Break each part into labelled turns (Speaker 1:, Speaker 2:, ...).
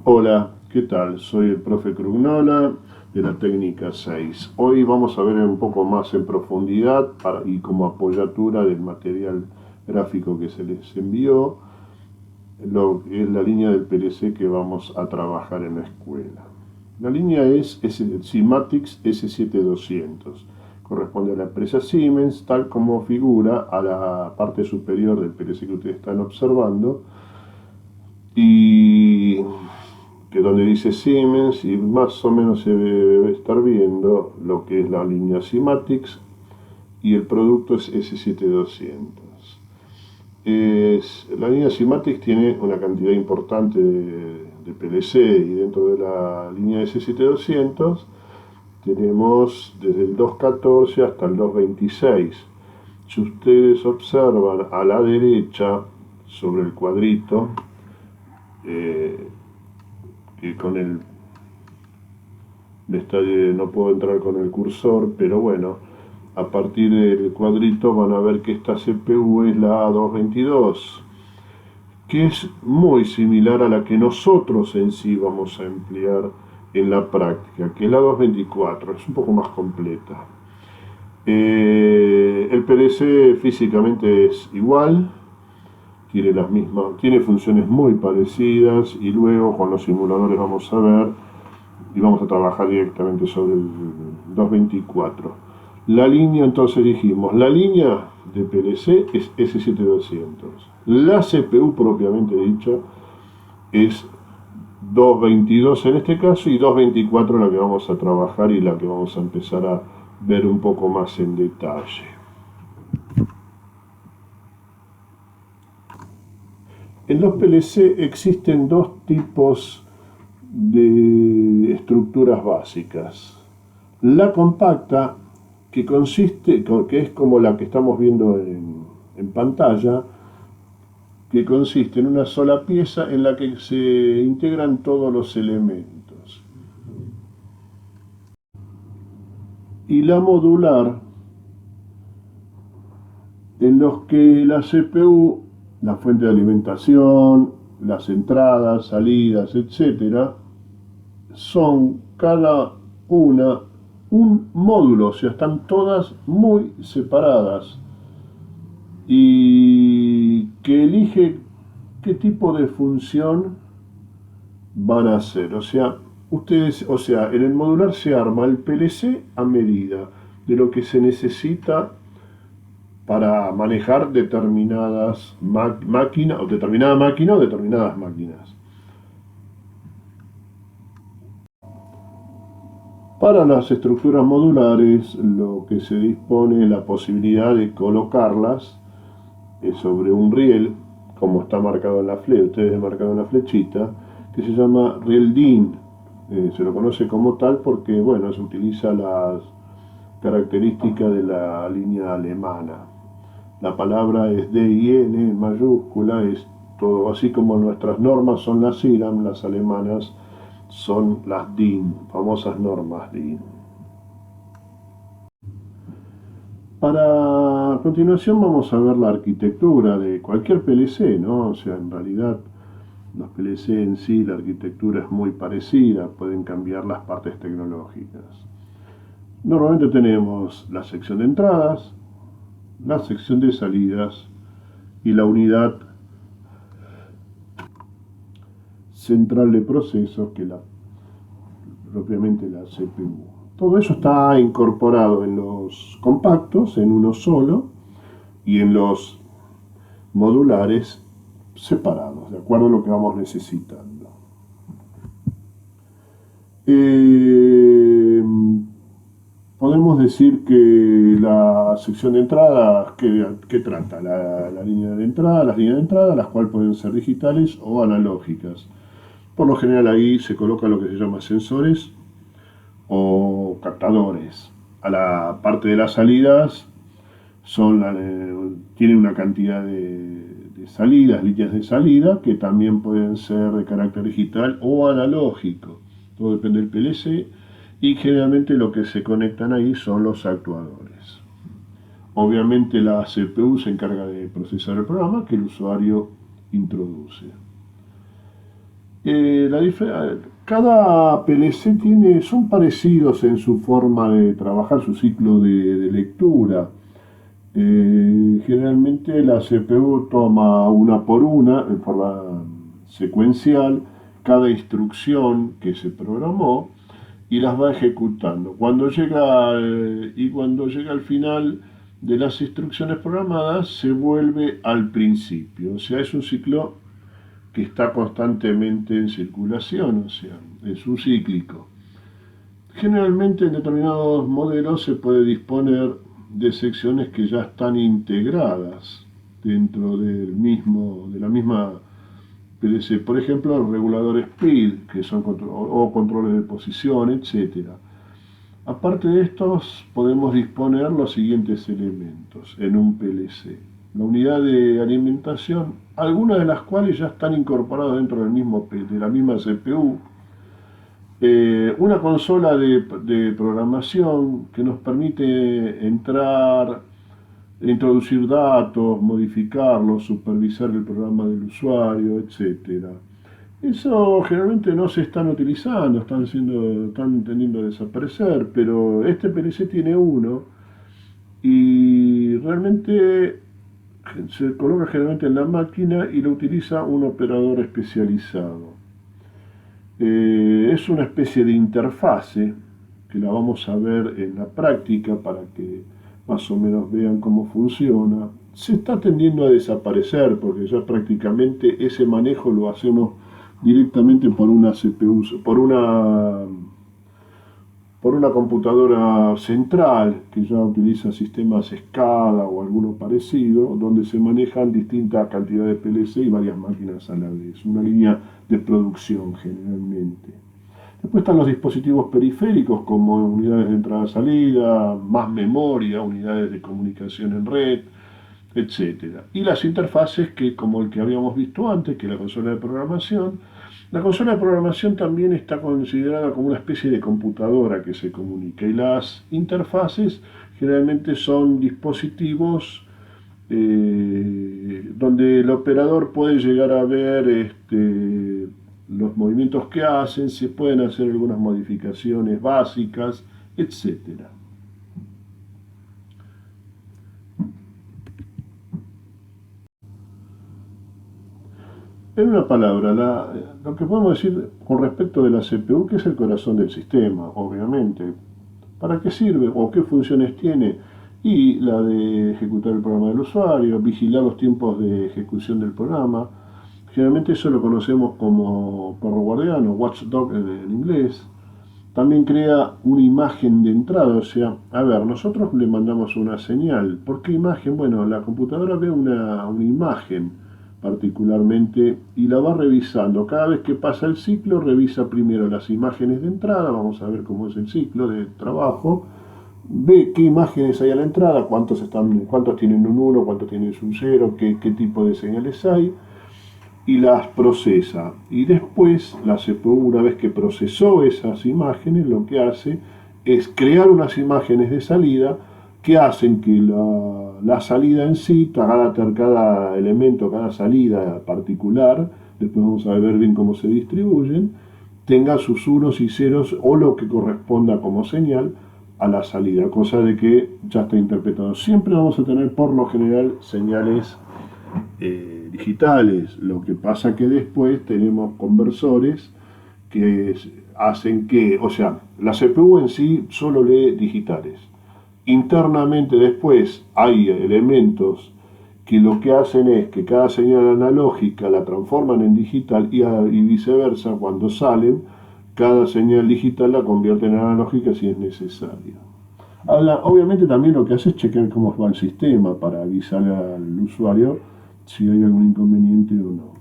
Speaker 1: Hola, ¿qué tal? Soy el profe Crugnola de la técnica 6. Hoy vamos a ver un poco más en profundidad y como apoyatura del material gráfico que se les envió, lo que es la línea del PLC que vamos a trabajar en la escuela. La línea es Simatix S7200. Corresponde a la empresa Siemens, tal como figura a la parte superior del PLC que ustedes están observando. Y que donde dice Siemens y más o menos se debe estar viendo lo que es la línea Simatix y el producto es S7200. La línea Simatix tiene una cantidad importante de PLC y dentro de la línea S7200 tenemos desde el 214 hasta el 226. Si ustedes observan a la derecha sobre el cuadrito, que con el no puedo entrar con el cursor, pero bueno, a partir del cuadrito van a ver que esta CPU es la A222, que es muy similar a la que nosotros en sí vamos a emplear en la práctica, que es la 224, es un poco más completa. El PLC físicamente es igual, tiene funciones muy parecidas y luego con los simuladores vamos a ver y vamos a trabajar directamente sobre el 224. La línea, entonces dijimos, la línea de PLC es S7200. La CPU propiamente dicha es 222 en este caso y 224 la que vamos a trabajar y la que vamos a empezar a ver un poco más en detalle. En los PLC existen dos tipos de estructuras básicas. La compacta, que es como la que estamos viendo en pantalla, que consiste en una sola pieza en la que se integran todos los elementos. Y la modular, en los que la CPU, la fuente de alimentación, las entradas, salidas, etcétera, son cada una un módulo, o sea, están todas muy separadas y que elige qué tipo de función van a hacer. En el modular se arma el PLC a medida de lo que se necesita para manejar determinadas máquinas o determinada máquina o determinadas máquinas. Para las estructuras modulares, lo que se dispone es la posibilidad de colocarlas sobre un riel, como está marcado en la flecha, ustedes marcado en la flechita, que se llama riel DIN. Se lo conoce como tal porque, bueno, se utiliza las características de la línea alemana. La palabra es DIN en mayúscula, es todo así como nuestras normas son las IRAM, las alemanas son las DIN, famosas normas DIN. A continuación vamos a ver la arquitectura de cualquier PLC, ¿no? O sea, en realidad los PLC en sí, la arquitectura es muy parecida, pueden cambiar las partes tecnológicas. Normalmente tenemos la sección de entradas, la sección de salidas y la unidad central de procesos, que es propiamente la CPU. Todo eso está incorporado en los compactos, en uno solo, y en los modulares separados, de acuerdo a lo que vamos necesitando. Podemos decir que la sección de entrada, ¿qué trata? La línea de entrada, las líneas de entrada, las cuales pueden ser digitales o analógicas. Por lo general ahí se coloca lo que se llama sensores o captadores. A la parte de las salidas tienen una cantidad de salidas, líneas de salida, que también pueden ser de carácter digital o analógico. Todo depende del PLC y generalmente lo que se conectan ahí son los actuadores. Obviamente la CPU se encarga de procesar el programa que el usuario introduce. cada PLC son parecidos en su forma de trabajar, su ciclo de lectura. Generalmente la CPU toma una por una, en forma secuencial, cada instrucción que se programó y las va ejecutando. Cuando llega al final de las instrucciones programadas, se vuelve al principio. O sea, es un ciclo que está constantemente en circulación, o sea, es un cíclico. Generalmente en determinados modelos se puede disponer de secciones que ya están integradas dentro de la misma PLC. Por ejemplo, el regulador speed, que son o controles de posición, etcétera. Aparte de estos, podemos disponer los siguientes elementos en un PLC. La unidad de alimentación, algunas de las cuales ya están incorporadas dentro de la misma CPU. Una consola de programación que nos permite entrar, introducir datos, modificarlos, supervisar el programa del usuario, etcétera. Eso generalmente no se están utilizando, están tendiendo a desaparecer, pero este PLC tiene uno y realmente se coloca generalmente en la máquina y lo utiliza un operador especializado. Es una especie de interfase que la vamos a ver en la práctica para que más o menos vean cómo funciona. Se está tendiendo a desaparecer porque ya prácticamente ese manejo lo hacemos directamente por una CPU, por una computadora central que ya utiliza sistemas SCADA o alguno parecido, donde se manejan distintas cantidades de PLC y varias máquinas a la vez, una línea de producción generalmente. Después están los dispositivos periféricos como unidades de entrada-salida, más memoria, unidades de comunicación en red, etcétera. Y las interfaces que, como el que habíamos visto antes, que es la consola de programación. La consola de programación también está considerada como una especie de computadora que se comunica y las interfaces generalmente son dispositivos donde el operador puede llegar a ver los movimientos que hacen, se pueden hacer algunas modificaciones básicas, etcétera. En una palabra, lo que podemos decir con respecto de la CPU, que es el corazón del sistema, obviamente. ¿Para qué sirve o qué funciones tiene? Y la de ejecutar el programa del usuario, vigilar los tiempos de ejecución del programa. Generalmente eso lo conocemos como perro guardián o watchdog en inglés. También crea una imagen de entrada, o sea, a ver, nosotros le mandamos una señal. ¿Por qué imagen? Bueno, la computadora ve una imagen particularmente y la va revisando. Cada vez que pasa el ciclo, revisa primero las imágenes de entrada, vamos a ver cómo es el ciclo de trabajo, ve qué imágenes hay a la entrada, cuántos tienen un 1, cuántos tienen un 0, qué tipo de señales hay, y las procesa. Y después la CPU, una vez que procesó esas imágenes, lo que hace es crear unas imágenes de salida que hacen que la salida en sí, cada elemento, cada salida particular, después vamos a ver bien cómo se distribuyen, tenga sus unos y ceros o lo que corresponda como señal a la salida, cosa de que ya está interpretado. Siempre vamos a tener por lo general señales digitales, lo que pasa que después tenemos conversores que hacen que, o sea, la CPU en sí solo lee digitales. Internamente después hay elementos que lo que hacen es que cada señal analógica la transforman en digital y viceversa, cuando salen, cada señal digital la convierten en analógica si es necesario. Obviamente también lo que hace es chequear cómo va el sistema para avisar al usuario si hay algún inconveniente o no.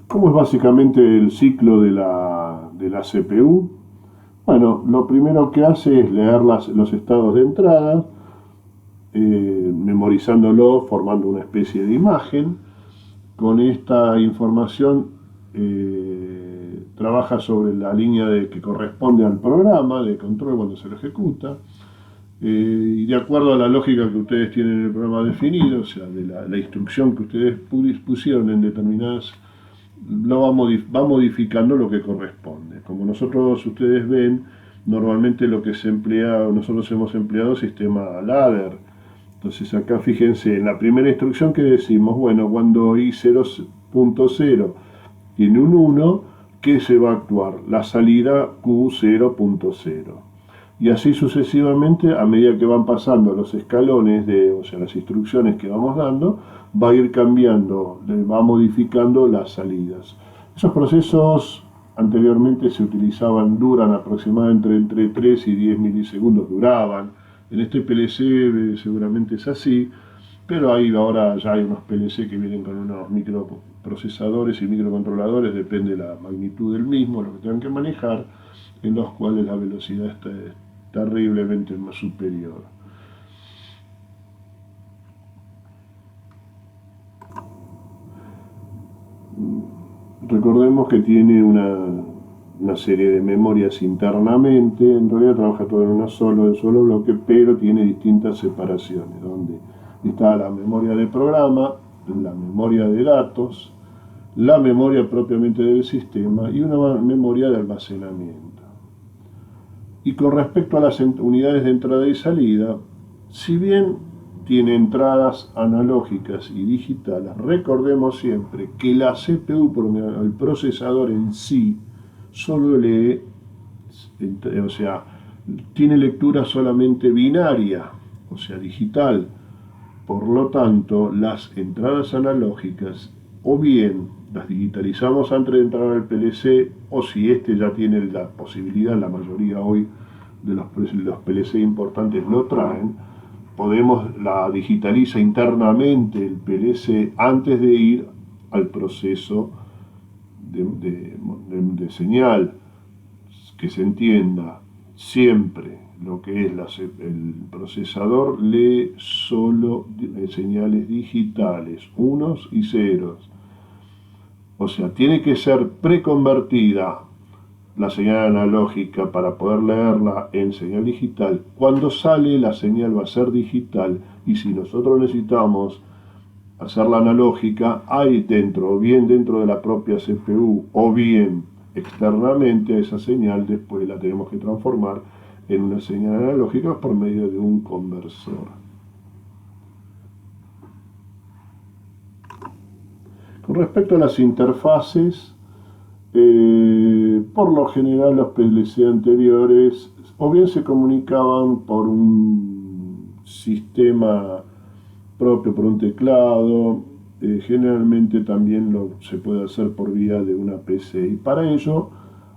Speaker 1: ¿Cómo es básicamente el ciclo de la CPU? Bueno, lo primero que hace es leer los estados de entrada, memorizándolo, formando una especie de imagen. Con esta información trabaja sobre la línea que corresponde al programa de control cuando se lo ejecuta. Y de acuerdo a la lógica que ustedes tienen en el programa definido, o sea, de la instrucción que ustedes pusieron en determinadas, va modificando lo que corresponde. Como ustedes ven, normalmente lo que se emplea, nosotros hemos empleado sistema ladder. Entonces acá fíjense, en la primera instrucción que decimos, bueno, cuando i0.0 tiene un 1, ¿qué se va a actuar? La salida q0.0. Y así sucesivamente, a medida que van pasando los escalones, o sea, las instrucciones que vamos dando, va a ir cambiando, va modificando las salidas. Esos procesos anteriormente se utilizaban, duran aproximadamente entre 3 y 10 milisegundos, duraban. En este PLC seguramente es así, pero ahora ya hay unos PLC que vienen con unos microprocesadores y microcontroladores, depende de la magnitud del mismo, lo que tengan que manejar, en los cuales la velocidad está terriblemente más superior. Recordemos que tiene una serie de memorias internamente, en realidad trabaja todo en un solo bloque, pero tiene distintas separaciones, donde está la memoria de programa, la memoria de datos, la memoria propiamente del sistema y una memoria de almacenamiento. Y con respecto a las unidades de entrada y salida, si bien tiene entradas analógicas y digitales, recordemos siempre que la CPU, el procesador en sí, solo lee, o sea, tiene lectura solamente binaria, o sea, digital. Por lo tanto, las entradas analógicas o bien las digitalizamos antes de entrar al PLC, o si este ya tiene la posibilidad, la mayoría hoy de los PLC importantes lo traen, la digitaliza internamente el PLC antes de ir al proceso de señal. Que se entienda, siempre lo que es el procesador lee solo señales digitales, unos y ceros. O sea, tiene que ser preconvertida la señal analógica para poder leerla en señal digital. Cuando sale, la señal va a ser digital, y si nosotros necesitamos hacerla analógica, hay dentro, o bien dentro de la propia CPU, o bien externamente a esa señal, después la tenemos que transformar en una señal analógica por medio de un conversor. Con respecto a las interfaces, por lo general los PLC anteriores o bien se comunicaban por un sistema propio, por un teclado, generalmente también se puede hacer por vía de una PC, y para ello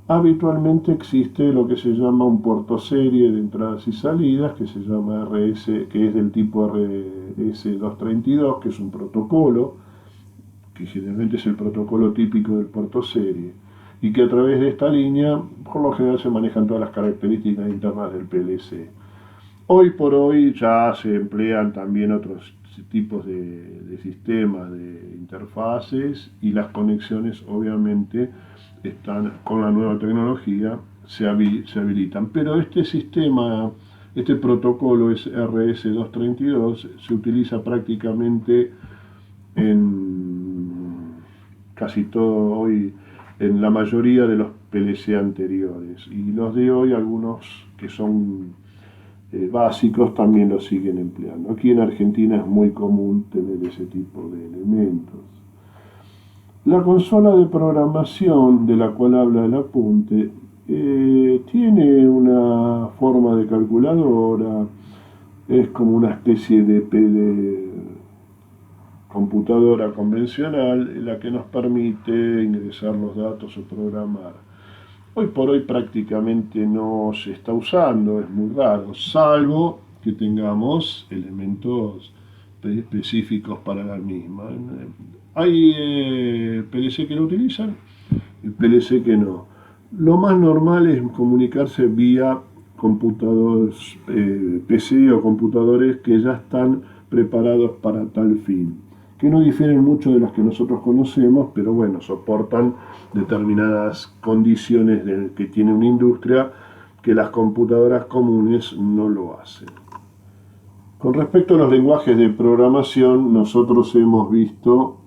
Speaker 1: habitualmente existe lo que se llama un puerto serie de entradas y salidas, que se llama RS, que es del tipo RS232, que es un protocolo, que generalmente es el protocolo típico del puerto serie, y que a través de esta línea por lo general se manejan todas las características internas del PLC. Hoy por hoy ya se emplean también otros tipos de sistemas, de interfaces, y las conexiones obviamente están con la nueva tecnología, se habilitan. Pero este sistema, este protocolo es RS232, se utiliza prácticamente en casi todo hoy, en la mayoría de los PLC anteriores, y los de hoy, algunos que son básicos, también lo siguen empleando. Aquí en Argentina es muy común tener ese tipo de elementos. La consola de programación de la cual habla el apunte tiene una forma de calculadora, es como una especie de computadora convencional en la que nos permite ingresar los datos o programar. Hoy por hoy prácticamente no se está usando, es muy raro, salvo que tengamos elementos específicos para la misma. Hay PLC que lo utilizan y PLC que no. Lo más normal es comunicarse vía computadores, PC o computadores que ya están preparados para tal fin, que no difieren mucho de las que nosotros conocemos, pero bueno, soportan determinadas condiciones que tiene una industria que las computadoras comunes no lo hacen. Con respecto a los lenguajes de programación, nosotros hemos visto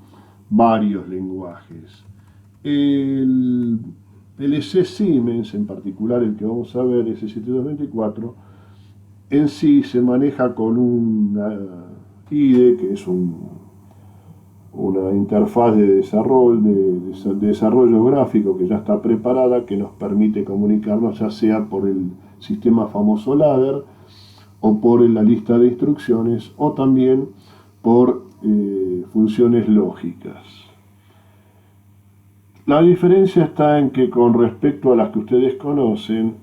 Speaker 1: varios lenguajes. El PLC Siemens, en particular el que vamos a ver, S7224, en sí se maneja con una IDE, que es una interfaz de desarrollo gráfico que ya está preparada, que nos permite comunicarnos ya sea por el sistema famoso ladder o por la lista de instrucciones o también por funciones lógicas. La diferencia está en que con respecto a las que ustedes conocen,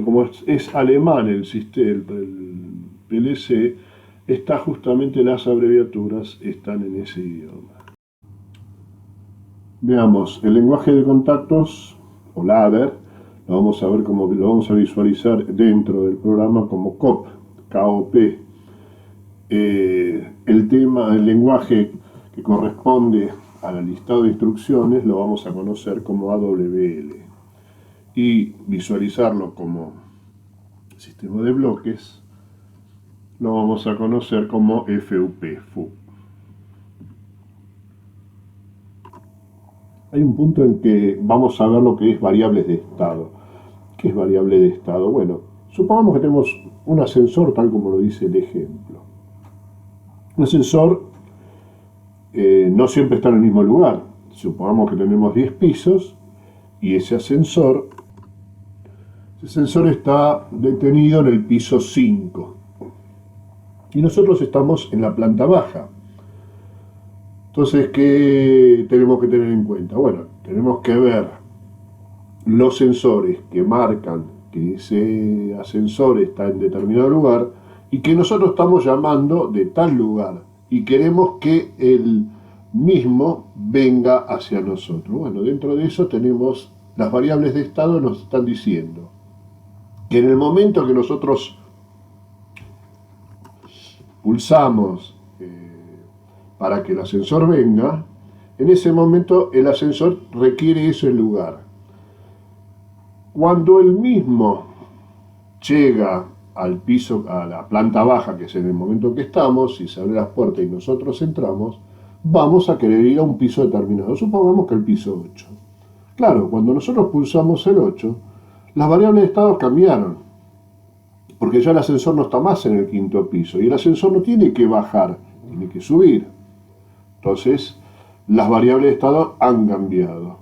Speaker 1: como es alemán el sistema, el PLC, está justamente las abreviaturas están en ese idioma. Veamos, el lenguaje de contactos o ladder lo vamos a ver como lo vamos a visualizar dentro del programa como COP, KOP. El lenguaje que corresponde al listado de instrucciones lo vamos a conocer como AWL y visualizarlo como sistema de bloques lo vamos a conocer como FUP. Hay un punto en que vamos a ver lo que es variables de estado. ¿Qué es variable de estado? Bueno, supongamos que tenemos un ascensor tal como lo dice el ejemplo. Un ascensor no siempre está en el mismo lugar. Supongamos que tenemos 10 pisos y ese ascensor está detenido en el piso 5 y nosotros estamos en la planta baja. Entonces, ¿qué tenemos que tener en cuenta? Bueno, tenemos que ver los sensores que marcan que ese ascensor está en determinado lugar y que nosotros estamos llamando de tal lugar y queremos que el mismo venga hacia nosotros. Bueno, dentro de eso tenemos las variables de estado, nos están diciendo que en el momento que nosotros pulsamos para que el ascensor venga, en ese momento el ascensor requiere ese lugar. Cuando el mismo llega al piso, a la planta baja, que es en el momento que estamos, si se abre las puertas y nosotros entramos, vamos a querer ir a un piso determinado. Supongamos que el piso 8. Claro, cuando nosotros pulsamos el 8, las variables de estado cambiaron, porque ya el ascensor no está más en el 5.º piso y el ascensor no tiene que bajar, tiene que subir. Entonces, las variables de estado han cambiado.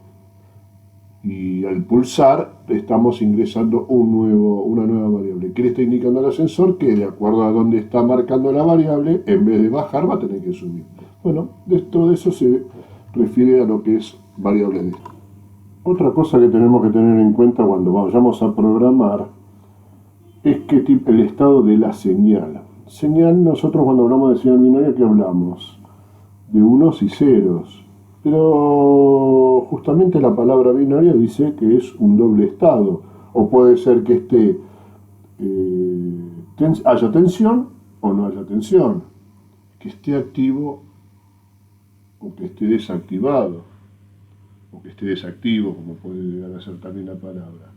Speaker 1: Y al pulsar estamos ingresando una nueva variable. ¿Qué le está indicando al ascensor? Que de acuerdo a donde está marcando la variable, en vez de bajar va a tener que subir. Bueno, todo eso se refiere a lo que es variable de estado. Otra cosa que tenemos que tener en cuenta cuando vayamos a programar es que el estado de la señal. Señal, nosotros cuando hablamos de señal binaria, ¿qué hablamos? De unos y ceros. Pero justamente la palabra binaria dice que es un doble estado. O puede ser que haya tensión o no haya tensión. Que esté activo o que esté desactivado. O que esté desactivo, como puede llegar a ser también la palabra.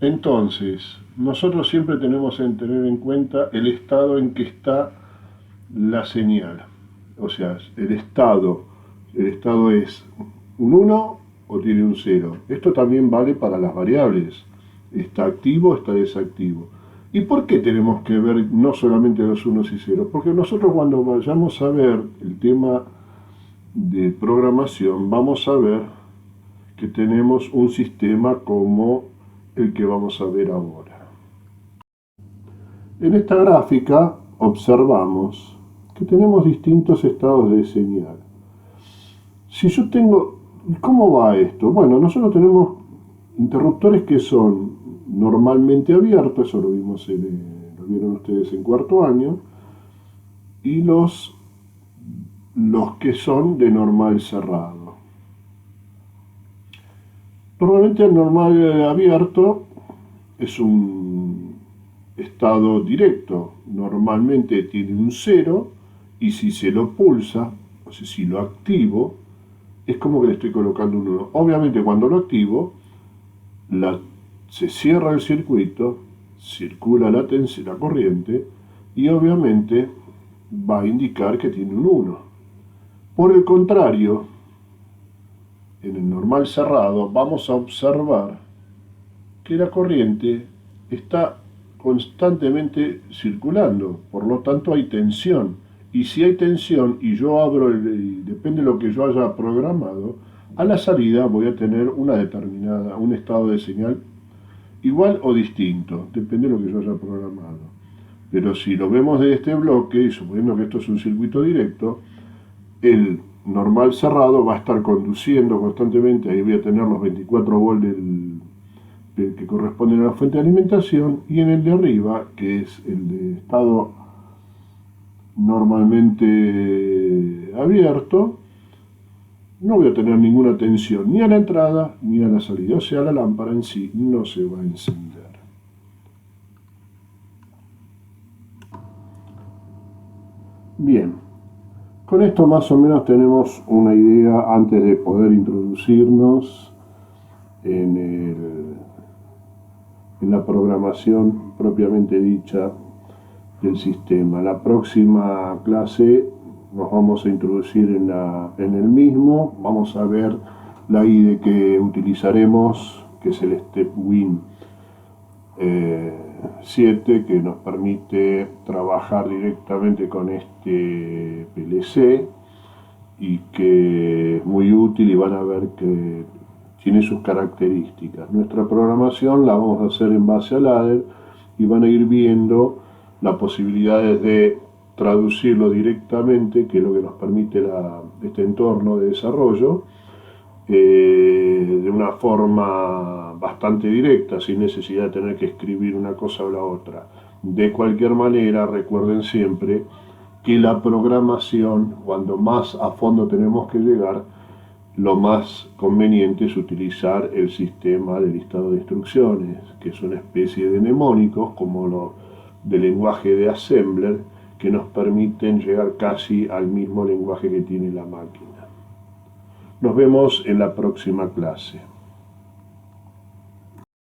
Speaker 1: Entonces, nosotros siempre tenemos que tener en cuenta el estado en que está la señal. O sea, el estado es un 1 o tiene un 0. Esto también vale para las variables. ¿Está activo o está desactivo? ¿Y por qué tenemos que ver no solamente los unos y ceros? Porque nosotros cuando vayamos a ver el tema de programación, vamos a ver que tenemos un sistema como el que vamos a ver ahora. En esta gráfica observamos que tenemos distintos estados de señal. Si yo tengo... ¿Cómo va esto? Bueno, nosotros tenemos interruptores que son normalmente abiertos, eso lo vieron ustedes en cuarto año, y los que son de normal cerrado. Normalmente el normal abierto es un estado directo, normalmente tiene un 0 y si se lo pulsa, o sea, si lo activo, es como que le estoy colocando un 1. Obviamente cuando lo activo, la se cierra el circuito, circula la corriente y obviamente va a indicar que tiene un 1. Por el contrario, en el normal cerrado vamos a observar que la corriente está constantemente circulando, por lo tanto hay tensión. Y si hay tensión y yo abro, depende de lo que yo haya programado, a la salida voy a tener un estado de señal igual o distinto, depende de lo que yo haya programado. Pero si lo vemos de este bloque, y suponiendo que esto es un circuito directo, el normal cerrado va a estar conduciendo constantemente, ahí voy a tener los 24 volts que corresponden a la fuente de alimentación, y en el de arriba, que es el de estado normalmente abierto, no voy a tener ninguna tensión ni a la entrada ni a la salida, o sea, la lámpara en sí no se va a encender. Bien, con esto más o menos tenemos una idea antes de poder introducirnos en la programación propiamente dicha del sistema. La próxima clase nos vamos a introducir en el mismo, vamos a ver la IDE que utilizaremos, que es el StepWin 7, que nos permite trabajar directamente con este PLC y que es muy útil, y van a ver que tiene sus características. Nuestra programación la vamos a hacer en base a ladder y van a ir viendo las posibilidades de traducirlo directamente, que es lo que nos permite este entorno de desarrollo, de una forma bastante directa, sin necesidad de tener que escribir una cosa o la otra. De cualquier manera, recuerden siempre que la programación, cuando más a fondo tenemos que llegar, lo más conveniente es utilizar el sistema de listado de instrucciones, que es una especie de mnemónicos, como lo del lenguaje de Assembler, que nos permiten llegar casi al mismo lenguaje que tiene la máquina. Nos vemos en la próxima clase.